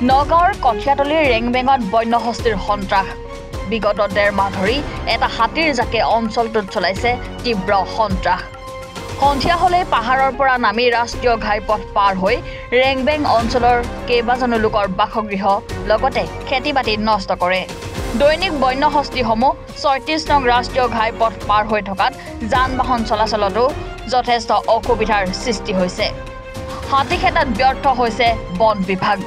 নগাঁৱৰ কঠিয়াতলীৰ ৰেংবেঙত বন্যহস্তীৰ সন্ত্ৰাস বিগত ১.৫ মাহ ধৰি এটা হাতীৰ জাকে অঞ্চলটোত চলাইছে তীব্ৰ সন্ত্ৰাস সন্ধিয়া হলে পাহাৰৰ পৰা নামি ৰাষ্ট্ৰীয় ঘাইপথ পাৰ হৈ ৰেংবেং অঞ্চলৰ কেইবাজনো লোকৰ বাসগৃহ লগতে খেতি-বাতি নষ্ট কৰে দৈনিক বন্যহস্তীসমূহ ৩৬ নং ৰাষ্ট্ৰীয় ঘাইপথ পাৰ হৈ থকাত যান-বাহন চলাচলতো যথেষ্ট অসুবিধাৰ সৃষ্টি হৈছে হাতী খেতাত ব্যৰ্থ হৈছে বন বিভাগ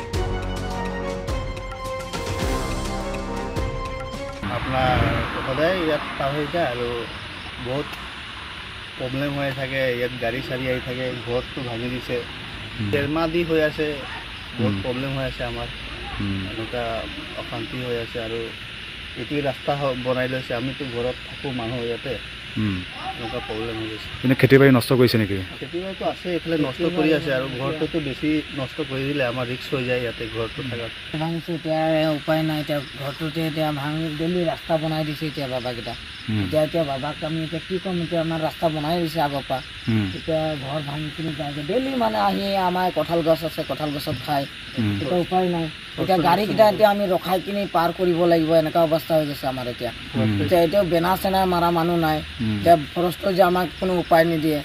আপনার সদায় ইয়াত পার হয়ে যায় আর বহুত প্রবলেম হয়ে থাকে ইয়াত গাড়ি সারি আহি থাকে ঘরটো ভাঙি দিছে ১.৫ মাহ দি হয়ে আছে বহুত প্রবলেম হয়ে আছে আমার এনেকা অশান্তি হয়ে আছে আর এইটো রাস্তা বনাই লৈছে আমিতো ঘৰত থাকো মানুহ ইয়াতে এনেকা প্ৰবলেম হয়ে গেছে কিন্তু খেতি-বাতি নষ্ট কৰিছে নেকি খেতি-বাতি আছে এফালে নষ্ট কৰি আছে আৰু ঘৰটোতো বেছি নষ্ট কৰি দিলে আমাৰ ৰিস্ক হৈ যায় ইয়াতে ঘৰটো থাকাত ভাঙিছে এতিয়া উপায় নাই এতিয়া ঘৰটোতে এতিয়া ভাঙি ডেলি ৰাস্তা বনাই দিছে এতিয়া বাবাকেইটা এতিয়া বাবাক আমি এতিয়া কি ক'ম এতিয়া আমাৰ ৰাস্তা বনাই দিছে আগৰ পৰা এতিয়া ঘৰ ভাঙি কিনি যায়গৈ ডেলি মানে আহি আমাৰ কঁঠাল গছ আছে কঁঠাল গছত খায় এতিয়া উপায় নাই এতিয়া গাড়ীকেইটা এতিয়া আমি ৰখাই কিনি পাৰ কৰিব লাগিব এনেকুৱা অৱস্থা হৈ গৈছে আমাৰ এতিয়া এতিয়াও বেনা চেনা মাৰা মানুহ নাই এতিয়া ফৰেষ্টৰ যে আমাক কোনো উপায় নিদিয়ে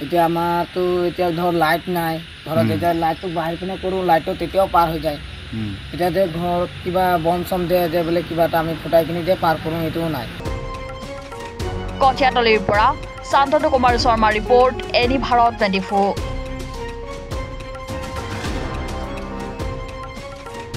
এতিয়া আমাৰতো এতিয়া ধৰ লাইট নাই ধৰক এতিয়া লাইটটো বাহিৰ পিনে কৰোঁ লাইটটো তেতিয়াও পাৰ হৈ যায় এতিয়া যে ঘৰত কিবা বন চন দিয়ে বোলে কিবা এটা আমি ফুটাই কিনি যে পাৰ কৰোঁ এইটোও নাই কঠিয়াতলীৰ পৰা শান্তনু কুমাৰ শৰ্মা ৰিপৰ্ট এনি ভাৰত 24